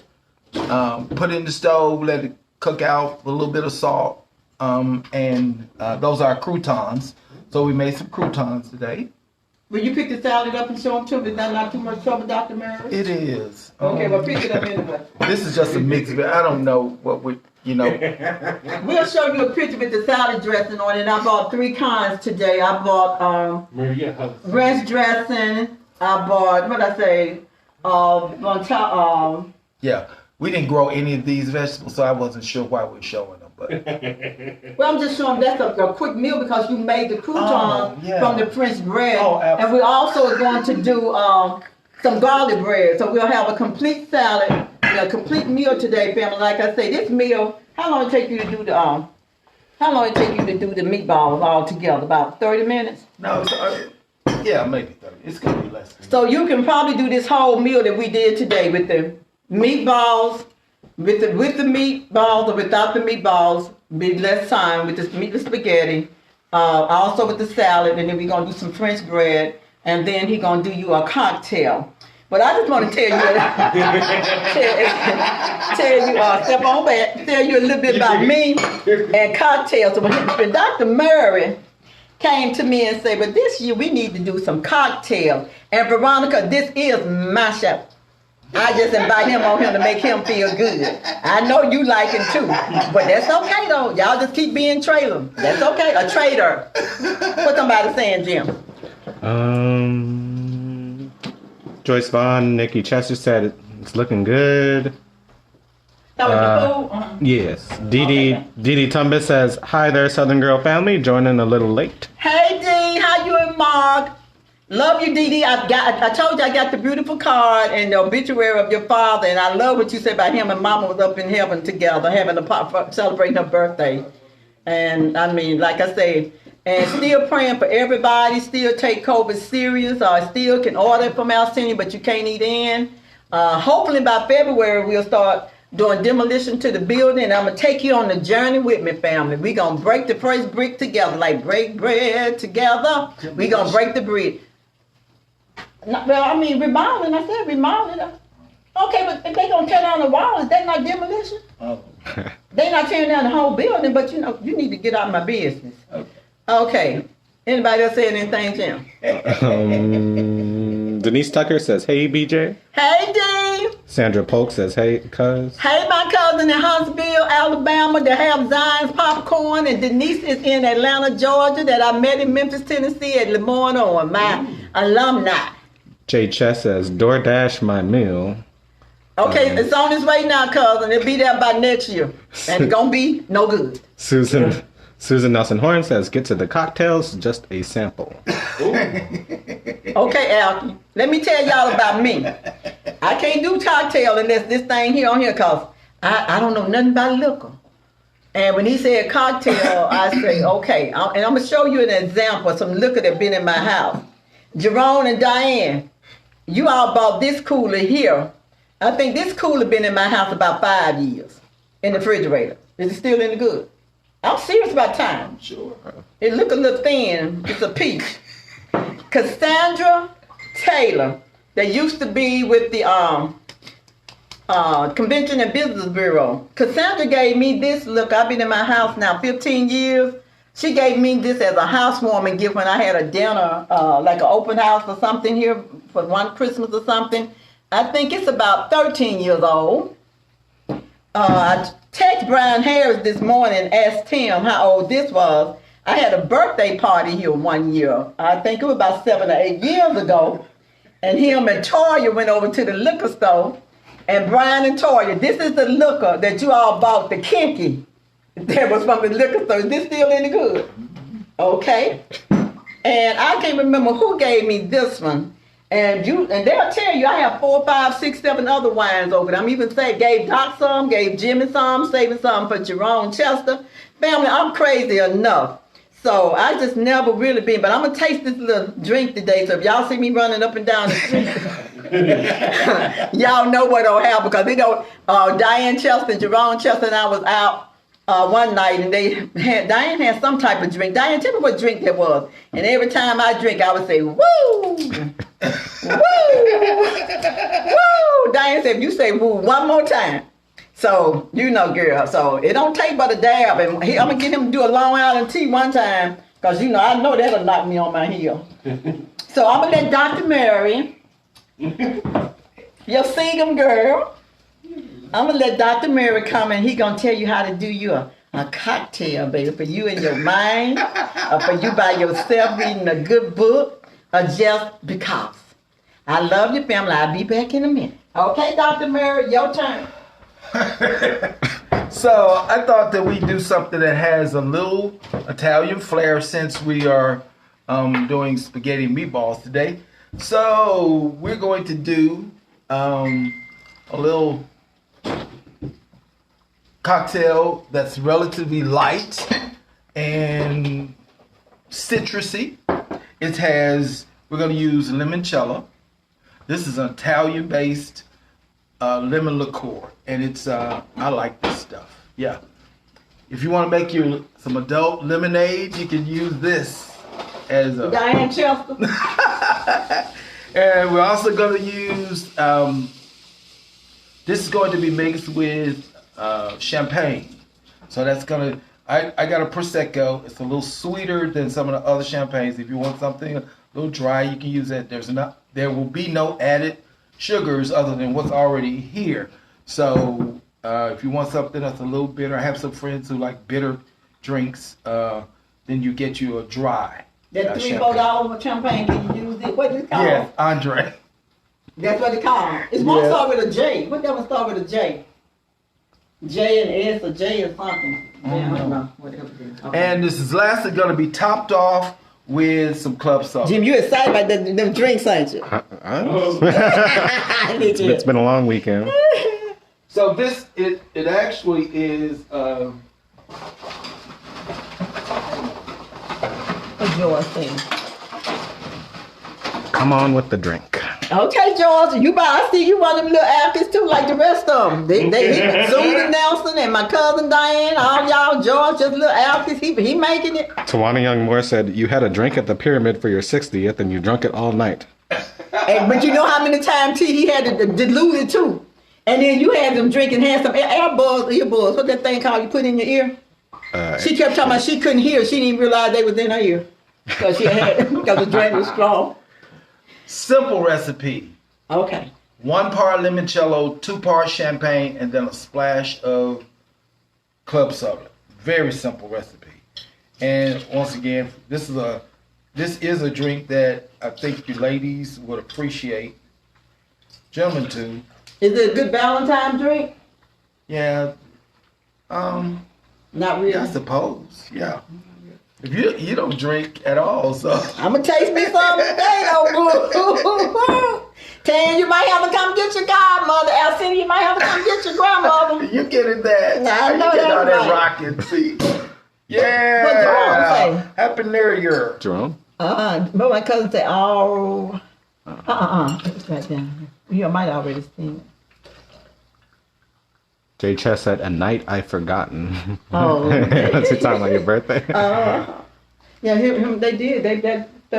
put it in the stove, let it cook out with a little bit of salt, and those are croutons. So we made some croutons today. Will you pick the salad up and show them to me? Is that not too much trouble, Dr. Mary? It is. Okay, well pick it up anyway. This is just a mix, but I don't know what we, you know. We'll show you a picture with the salad dressing on it. I bought 3 kinds today. I bought ranch dressing. I bought, Yeah, we didn't grow any of these vegetables, so I wasn't sure why we're showing them. But well, I'm just showing that's a quick meal because you made the croutons from the French bread. Oh, absolutely. And we also are going to do some garlic bread. So we'll have a complete salad, a complete meal today, family. Like I say, this meal, how long it take you to do the meatballs all together? About 30 minutes? no, yeah, maybe 30. It's gonna be less than So you can probably do this whole meal that we did today with the meatballs, with the meatballs or without the meatballs, be less time with this meatless spaghetti, also with the salad, and then we're gonna do some French bread, and then he's gonna do you a cocktail. But I just want to tell you a little bit about me and cocktails. So when Dr. Murray came to me and said, but this year we need to do some cocktail. And Veronica, this is my show. I just invite him on here to make him feel good. I know you like him too, but that's okay though. Y'all just keep being trailers. That's okay. A traitor. What somebody saying, Jim? Joyce Vaughn, Nikki Chester said it's looking good. That was the food? Yes. Dee Tumbis says, hi there, Southern Girl family. Joining a little late. Hey Dee, how you and Mark? Love you, Dee Dee. I told you I got the beautiful card and the obituary of your father, and I love what you said about him and Mama was up in heaven together, having celebrating her birthday. And I mean, like I say, and still praying for everybody. Still take COVID serious. Still can order from our senior, but you can't eat in. Hopefully by February we'll start doing demolition to the building. I'm gonna take you on the journey with me, family. We gonna break the first brick together, like break bread together. We gonna break the brick. Well, I mean, remodeling. I said remodeling. Okay, but if they gonna tear down the walls, that not demolition? Oh. They not tearing down the whole building, but you know, you need to get out of my business. Okay. Anybody else saying anything, Jim? Denise Tucker says, hey, BJ. Hey, D. Sandra Polk says, hey, cuz. Hey, my cousin in Huntsville, Alabama, that have Zion's popcorn, and Denise is in Atlanta, Georgia, that I met in Memphis, Tennessee, at Lemoyne on my alumni. Jay Chess says, DoorDash my meal. Okay, it's on its way now, cousin. It'll be there by next year. And it's gonna be no good. Susan Nelson Horn says, get to the cocktails, just a sample. Okay, Al, let me tell y'all about me. I can't do cocktail unless this thing here on here, cause I don't know nothing about liquor. And when he said cocktail, I say, okay. And I'm gonna show you an example of some liquor that been in my house. Jerome and Diane, you all bought this cooler here. I think this cooler been in my house about 5 years in the refrigerator. Is it still in the good? I'm serious about time. Sure. It look a little thin. It's a peach. Cassandra Taylor, that used to be with the Convention and Business Bureau. Cassandra gave me this. Look, I've been in my house now 15 years. She gave me this as a housewarming gift when I had a dinner, like an open house or something here for one Christmas or something. I think it's about 13 years old. I texted Brian Harris this morning, asked him how old this was. I had a birthday party here one year. I think it was about 7 or 8 years ago. And him and Toya went over to the liquor store. And Brian and Toya, this is the liquor that you all bought, the Kinky. That was from the liquor store. Is this still any good? Okay. And I can't remember who gave me this one. And they'll tell you I have 4, 5, 6, 7 other wines over there. I'm even saying gave Doc some, gave Jimmy some, saving some for Jerome Chester. Family, I'm crazy enough. So I just never really been, but I'm gonna taste this little drink today. So if y'all see me running up and down the street, y'all know what I'll have, because they know Diane Chester and Jerome Chester and I was out one night, and Diane had some type of drink. Diane, tell me what drink that was. And every time I drink, I would say, woo! Woo! Woo! Diane said, if you say woo one more time. So, you know, girl, so it don't take but a dab. And I'm going to get him to do a Long Island tea one time, because, you know, I know that'll knock me on my heel. So I'm going to let Dr. Mary, your Seagram girl, I'm going to let Dr. Mary come, and he going to tell you how to do you a cocktail, baby, for you in your mind, or for you by yourself reading a good book, or just because. I love your family. I'll be back in a minute. Okay, Dr. Mary, your turn. So I thought that we do something that has a little Italian flair, since we are doing spaghetti and meatballs today. So we're going to do a little cocktail that's relatively light and citrusy. We're going to use limoncello. This is an Italian-based lemon liqueur, and it's I like this stuff. Yeah, if you want to make some adult lemonade, you can use this as a Diane Chester. And we're also going to use this is going to be mixed with champagne. So that's gonna I got a prosecco. It's a little sweeter than some of the other champagnes. If you want something a little dry, you can use that. There will be no added sugars other than what's already here. So if you want something that's a little bitter, I have some friends who like bitter drinks. Then you get you a dry. That $3-4 champagne, can you use it? What is it called? Yes, Andre. That's what it's called. It's one start with a J. What that one start with a J? J and S or J or something. Yeah, I don't know. Whatever it is. Okay. And this is lastly going to be topped off with some club soda. Jim, you excited about them drinks, ain't you? It's been a long weekend. So this, it actually is, What's yours thing? Come on with the drink. Okay, George, I see you one of them little actors too, like the rest of them. Susan Nelson and my cousin Diane, all y'all, George, just little actors. He making it. Tawana Young Moore said, you had a drink at the pyramid for your 60th and you drunk it all night. But you know how many times he had to dilute it too. And then you had them drinking, had some earbuds, what that thing called you put in your ear? She kept talking about she couldn't hear. She didn't even realize they was in her ear. Because the drink was strong. Simple recipe. Okay. 1 part limoncello, 2 parts champagne, and then a splash of club soda. Very simple recipe. And once again, this is a drink that I think you ladies would appreciate. Gentlemen too. Is it a good Valentine drink? Yeah. Not really. I suppose. Yeah. If you don't drink at all, so I'm gonna taste me some today, though. Tan, you might have to come get your godmother. Alcina, you might have to come get your grandmother. you getting that? I know you getting all that right. rocking, see? Yeah. What Jerome say? Happy New Year. Jerome? But my cousin said, it's right down here. You might already seen it. Jay Chess said, "A night I've forgotten." Oh, okay. What's he talking about your birthday? Yeah, him, they did. They've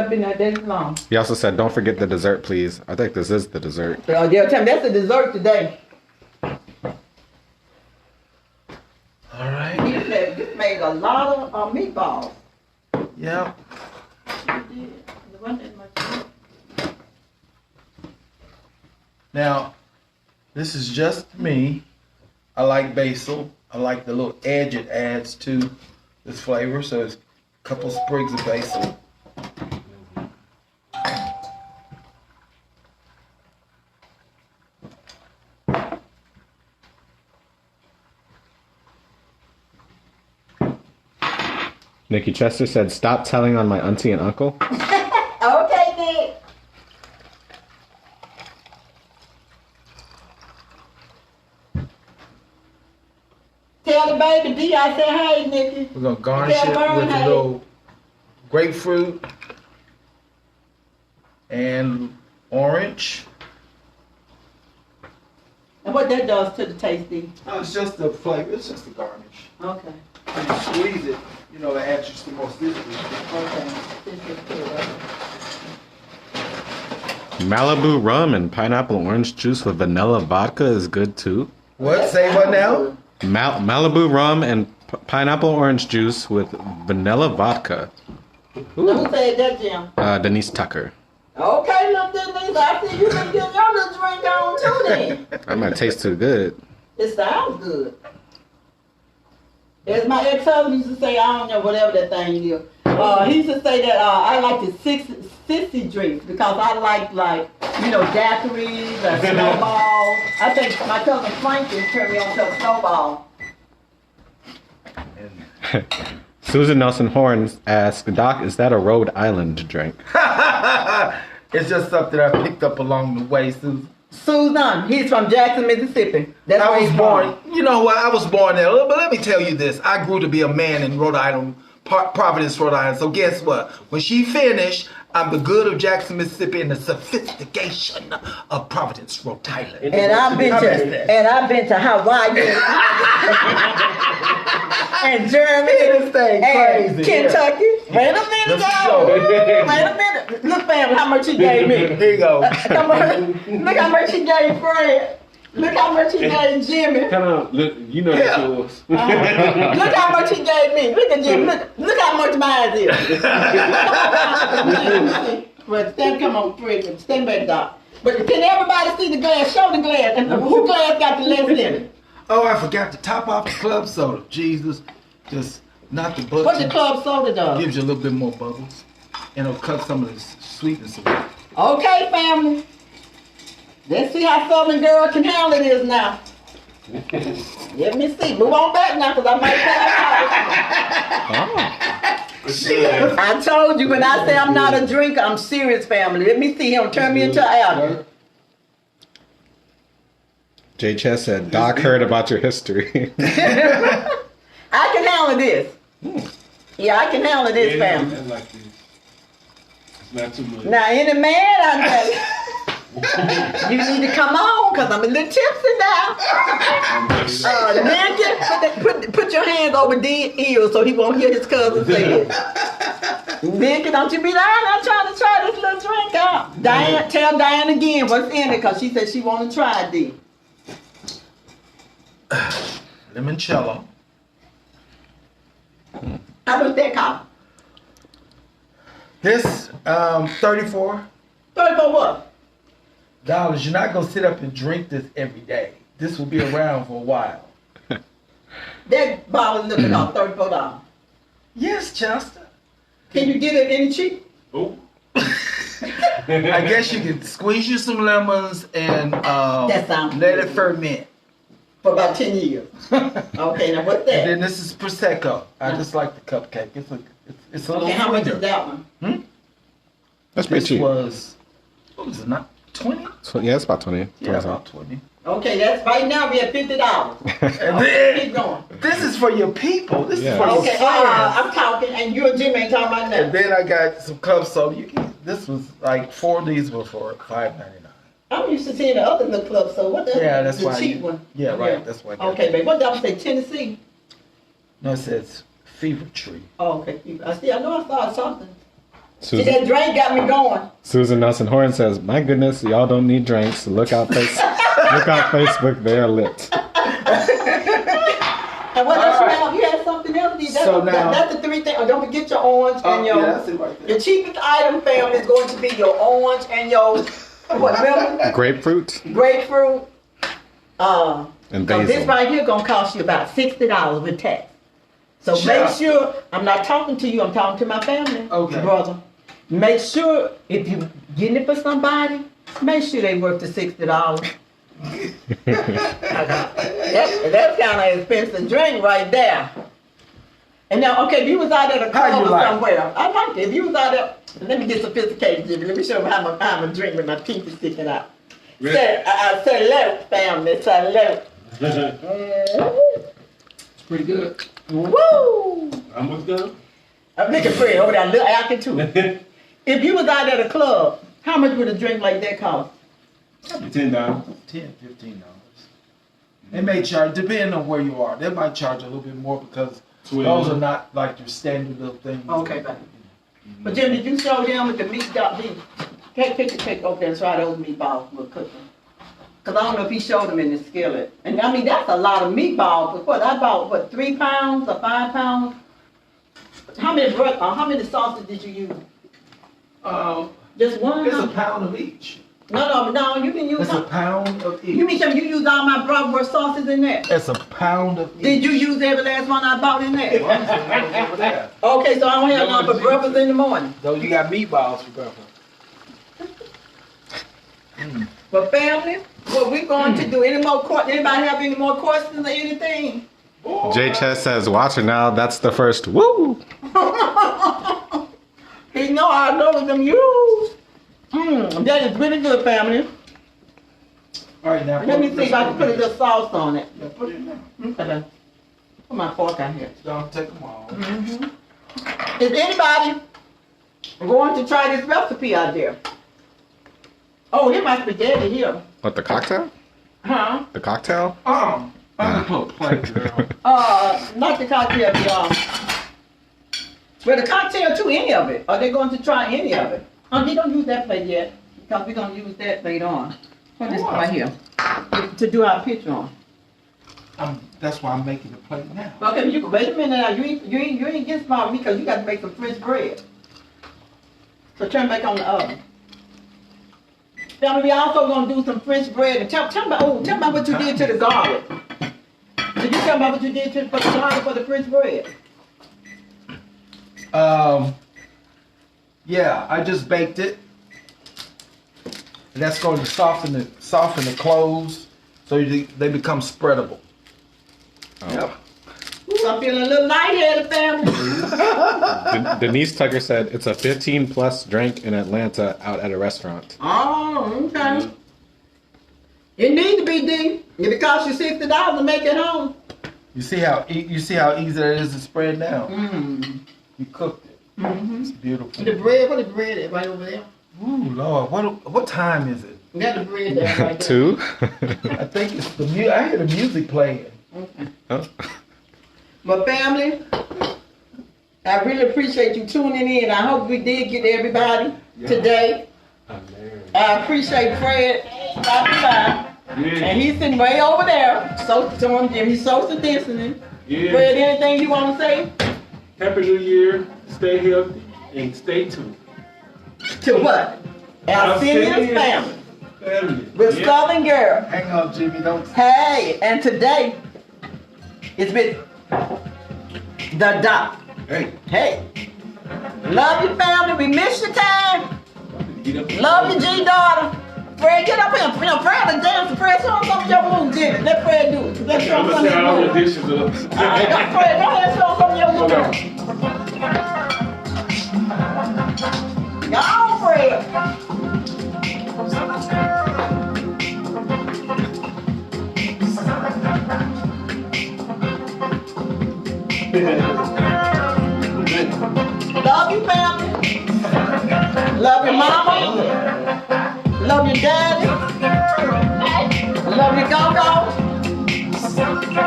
been there that long. He also said, "Don't forget the dessert, please." I think this is the dessert. So they'll tell me that's the dessert today. All right. He made a lot of meatballs. Yep. He did. There wasn't that much. Now, this is just me. I like basil. I like the little edge it adds to this flavor. So it's a couple sprigs of basil. Nikki Chester said, "Stop telling on my auntie and uncle." Okay, Nick. Tell the baby D I said, hey, Nikki. We're going to garnish it with a little grapefruit and orange. And what that does to the taste, D? Oh, it's just the flavor. It's just the garnish. Okay. When you squeeze it, you know, it adds just the more citrus. Okay. This is good, right? Malibu rum and pineapple orange juice with vanilla vodka is good too. What? Say what now? Malibu rum and pineapple orange juice with vanilla vodka. Who said that, Jim? Denise Tucker. Okay, little Denise, I see you can get your little drink on too then. That might taste too good. It sounds good. As my ex-husband used to say, I don't know, whatever that thing is. He used to say that I like the sissy drinks because I like you know, daiquiris, snowballs. I think my cousin Frankie turned me on to a snowball. Susan Nelson Horn asked, "Doc, is that a Rhode Island drink?" It's just something I picked up along the way, Susan. Susan, he's from Jackson, Mississippi. That's I where was he's born, from. you know what, I was born there, but let me tell you this. I grew to be a man in Rhode Island, Providence, Rhode Island. So guess what? When she finished, I'm the good of Jackson, Mississippi and the sophistication of Providence, Rhode Island. And I've been to Hawaii and Germany This thing and crazy. Kentucky. Wait a minute, y'all. Wait a minute. Look, family, how much he gave me. Here you go. Come on. Look how much he gave Fred. Look how much he gave Jimmy. Come on, look, you know that's yours. Look how much he gave me. Look at Jimmy. Look how much mine is. Well, come on, Fred. Stand back, Doc. But can everybody see the glass? Show the glass. And who glass got the less in it? Oh, I forgot to top off the club soda. Jesus. Just not the butter. What the club soda does? Gives you a little bit more bubbles. And it'll cut some of the sweetness away. Okay, family. Let's see how Southern girl can handle this now. Let me see. Move on back now, because I might pass out. I told you when I say I'm not a drinker, I'm serious, family. Let me see him turn me into an addict. Jay Chess said, "Doc heard about your history." I can handle this. Yeah, I can handle this, family. Like this. It's not too much. Now, any man out there, you need to come on, because I'm a little tipsy now. Nicky, put your hands over D's ears so he won't hear his cousin say it. Nicky, don't you be lying. I'm trying to try this little drink out. Diane, tell Diane again what's in it, because she said she want to try it, D. Limoncello. How much that cost? This, $34. 34 what? You're not gonna sit up and drink this every day. This will be around for a while. That bottle looking off $34. Yes, Chester. Can you get it any cheap? Oh. I guess you can squeeze you some lemons and That sounds let good. it ferment. For about 10 years. Okay, now what's And that? then this is prosecco. I just like the cupcake. It's a little Okay, how much sweeter. is that one? That's pretty This cheap. was, what was it, not 20? Yeah, it's about 20. Yeah, about 20. Okay, that's right now we at $50. And Okay, keep then, going. this is for your people. This Yeah. is for your Okay, friends. I'm talking, and you and Jimmy ain't talking about And nothing. then I got some club soda. This was like 4 of these were for $5.99. I'm used to seeing the other little clubs, so what the Yeah, that's the why. cheap one? Yeah, right. That's why. I got Okay, that. babe. What did I say? Tennessee? No, it says Fever Tree. Oh, okay. I know I saw something. See, Susan, that drink got me going. Susan Nelson Horn says, "My goodness, y'all don't need drinks. Look out, look out, Facebook. They are lit." And what else All you right. have? You had something else? So now- that's the three things. Oh, don't forget your orange and your. Yeah, that's it right there. Your cheapest item, family, is going to be your orange and your what? Remember? Grapefruit Grapefruit. and So this basil. right here gonna cost you about $60 with tax. So Sure. make sure, I'm not talking to you, I'm talking to my family, Okay. brother. Make sure if you getting it for somebody, make sure they worth the $60. That's kind of expensive drink right there. And now, okay, if you was out at a How club you or like? somewhere, I like it. If you was out there, let me get sophisticated, Jimmy. Let me show you how I'm a drink with my teeth is sticking out. Say, salute, family, salute. It's pretty good. Woo! Almost done. I'm looking pretty over there, little acting too. If you was out at a club, how much would a drink like that cost? $10. $10, $15. They may charge, depending on where you are. They might charge a little bit more because those are not like your standard little things. Okay, baby. But Jim, did you show them with the meat dot beef? Take the cake over there and try those meatballs we're cooking. Cause I don't know if he showed them in the skillet. And I mean, that's a lot of meatballs. But what, I bought, what, 3 pounds or 5 pounds? How many sauces did you use? Just one? It's a huh? pound of each. No, you can use It's a pound of each. You mean you used all my Broadway sauces in there? It's a pound of each. Did you use every last one I bought in there? Well, it's over there. Okay, so I don't have none for breakfast in the morning. So you got meatballs for breakfast. But family, what we going to do? Anybody have any more questions or anything? J Chess says, "Watch it now. That's the first woo." He know I know them use. That is really good, family. All right, now Let me see if I can put a little sauce on it. Yeah, put it in there. Okay. Put my fork out here. Don't take them all. Is anybody going to try this recipe out there? Oh, here's my spaghetti here. What, the cocktail? Huh? The cocktail? I'm gonna put a plate there. Not the cocktail, well, the cocktail too, any of it. Are they going to try any of it? They don't use that plate yet, because we're going to use that plate on. Put this right here, to do our picture on. That's why I'm making the plate now. Okay, you wait a minute now. You ain't get smart with me, because you got to make some French bread. So turn back on the oven. Family, we also going to do some French bread. And tell me about what you did to the garlic. Did you tell me about what you did for the garlic for the French bread? Yeah, I just baked it. And that's going to soften the cloves so they become spreadable. Yep. Ooh, I'm feeling a little lightheaded, family. Denise Tucker said, "It's a 15+ drink in Atlanta out at a restaurant." Oh, okay. It needs to be D. If it costs you $60 to make it home. You see how easy that is to spread now. You cooked it. It's beautiful. The bread, what the bread is right over there? Ooh, Lord, what time is it? We got the bread there right there. 2? I think it's the music. I hear the music playing. Okay. Oh. But family, I really appreciate you tuning in. I hope we did get everybody today. I appreciate Fred stopping by. And he's sitting way over there. He's social distancing. Yeah. Fred, anything you want to say? Happy New Year. Stay healthy and stay tuned. To what? Alcinia's family. Family. With Yeah. Southern Girl. Hang on, Jimmy. Don't. Hey, and today it's with the doc. Hey. Hey, love you, family. We miss your time. Get up. Love you, G daughter. Fred, get up here. Fred, the dance. Fred, show him some of your moves, Jimmy. Let Fred do it. Let's show I'm him gonna some say all the of your moves. dishes up. Fred, go ahead and show him some of your moves. Y'all, Fred. Love you, family. Love your mama. Love your daddy. Love you, Go-Go.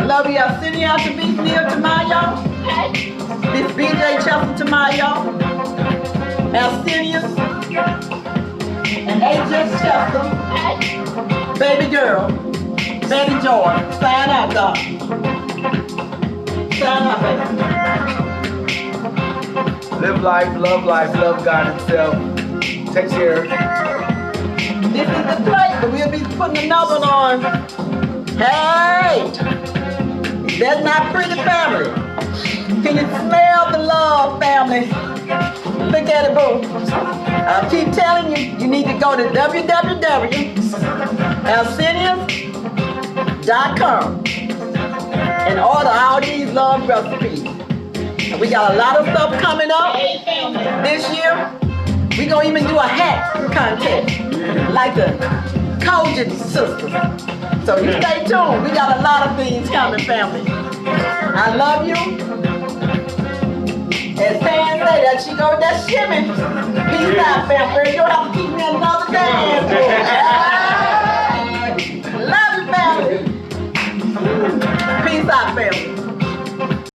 Love you, Arsenio to be near Tamayo. Miss BJ Chelsea Tamayo. Arsenio. And AJ Chelsea. Baby girl. Baby Joy. Sign out, dog. Sign out, baby. Live life, love God himself. Take care. This is the plate, but we'll be putting another one on. Hey! That's not pretty, family. Can you smell the love, family? Look at it, boo. I keep telling you, you need to go to www.alcinius.com and order all these love recipes. And we got a lot of stuff coming up this year. We're going to even do a hat contest, like the Kojin sisters. So you stay tuned. We got a lot of things coming, family. I love you. As Pan say, that she go with that shimmy. Peace out, family. You don't have to keep me another dance. Love you, family. Peace out, family.